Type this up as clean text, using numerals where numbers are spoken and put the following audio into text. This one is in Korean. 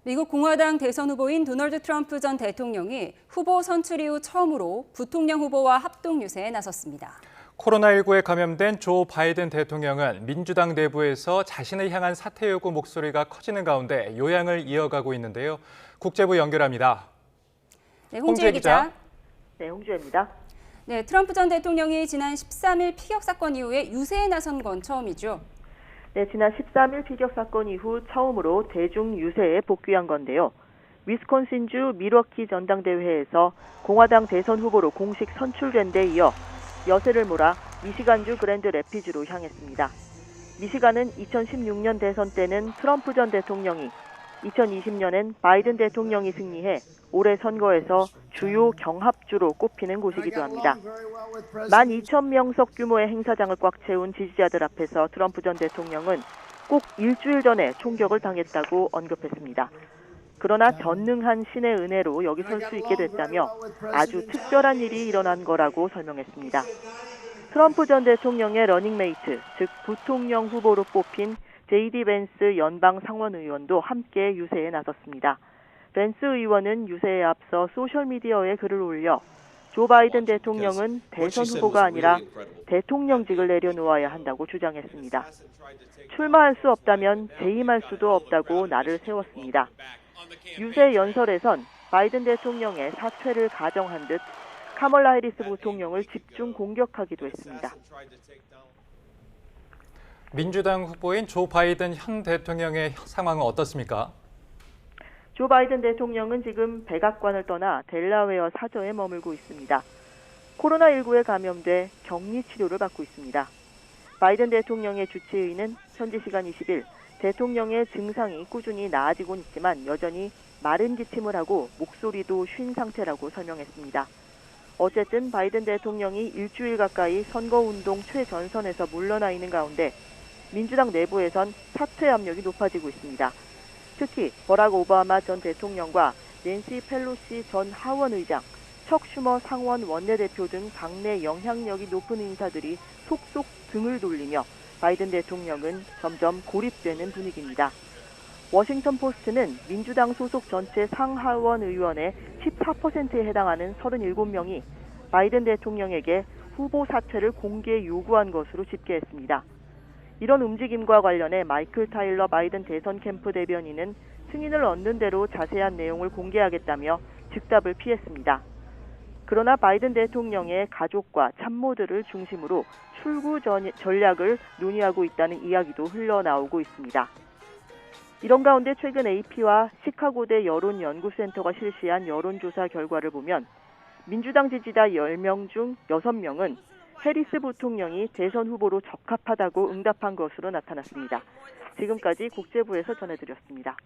미국 공화당 대선 후보인 도널드 트럼프 전 대통령이 후보 선출 이후 처음으로 부통령 후보와 합동 유세에 나섰습니다. 코로나19에 감염된 조 바이든 대통령은 민주당 내부에서 자신을 향한 사퇴 요구 목소리가 커지는 가운데 요양을 이어가고 있는데요. 국제부 연결합니다. 네, 홍지혜 기자. 네, 홍주혜입니다. 네, 트럼프 전 대통령이 지난 13일 피격 사건 이후에 유세에 나선 건 처음이죠. 네, 지난 13일 피격 사건 이후 처음으로 대중 유세에 복귀한 건데요. 위스콘신주 밀워키 전당대회에서 공화당 대선 후보로 공식 선출된 데 이어 여세를 몰아 미시간주 그랜드 래피즈로 향했습니다. 미시간은 2016년 대선 때는 트럼프 전 대통령이, 2020년엔 바이든 대통령이 승리해 올해 선거에서 주요 경합주로 꼽히는 곳이기도 합니다. 12,000명석 규모의 행사장을 꽉 채운 지지자들 앞에서 트럼프 전 대통령은 꼭 일주일 전에 총격을 당했다고 언급했습니다. 그러나 전능한 신의 은혜로 여기 설 수 있게 됐다며 아주 특별한 일이 일어난 거라고 설명했습니다. 트럼프 전 대통령의 러닝메이트, 즉 부통령 후보로 뽑힌 JD 벤스 연방 상원의원도 함께 유세에 나섰습니다. 벤스 의원은 유세에 앞서 소셜미디어에 글을 올려 조 바이든 대통령은 대선 후보가 아니라 대통령직을 내려놓아야 한다고 주장했습니다. 출마할 수 없다면 재임할 수도 없다고 날을 세웠습니다. 유세 연설에선 바이든 대통령의 사퇴를 가정한 듯 카멀라 해리스 부통령을 집중 공격하기도 했습니다. 민주당 후보인 조 바이든 현 대통령의 상황은 어떻습니까? 조 바이든 대통령은 지금 백악관을 떠나 델라웨어 사저에 머물고 있습니다. 코로나19에 감염돼 격리 치료를 받고 있습니다. 바이든 대통령의 주치의는 현지 시간 20일 대통령의 증상이 꾸준히 나아지곤 있지만 여전히 마른 기침을 하고 목소리도 쉰 상태라고 설명했습니다. 어쨌든 바이든 대통령이 일주일 가까이 선거운동 최전선에서 물러나 있는 가운데 민주당 내부에선 사퇴 압력이 높아지고 있습니다. 특히 버락 오바마 전 대통령과 낸시 펠로시 전 하원 의장, 척 슈머 상원 원내대표 등 당내 영향력이 높은 인사들이 속속 등을 돌리며 바이든 대통령은 점점 고립되는 분위기입니다. 워싱턴 포스트는 민주당 소속 전체 상하원 의원의 14%에 해당하는 37명이 바이든 대통령에게 후보 사퇴를 공개 요구한 것으로 집계했습니다. 이런 움직임과 관련해 마이클 타일러 바이든 대선 캠프 대변인은 승인을 얻는 대로 자세한 내용을 공개하겠다며 즉답을 피했습니다. 그러나 바이든 대통령의 가족과 참모들을 중심으로 출구 전략을 논의하고 있다는 이야기도 흘러나오고 있습니다. 이런 가운데 최근 AP와 시카고대 여론연구센터가 실시한 여론조사 결과를 보면 민주당 지지자 10명 중 6명은 해리스 부통령이 대선 후보로 적합하다고 응답한 것으로 나타났습니다. 지금까지 국제부에서 전해드렸습니다.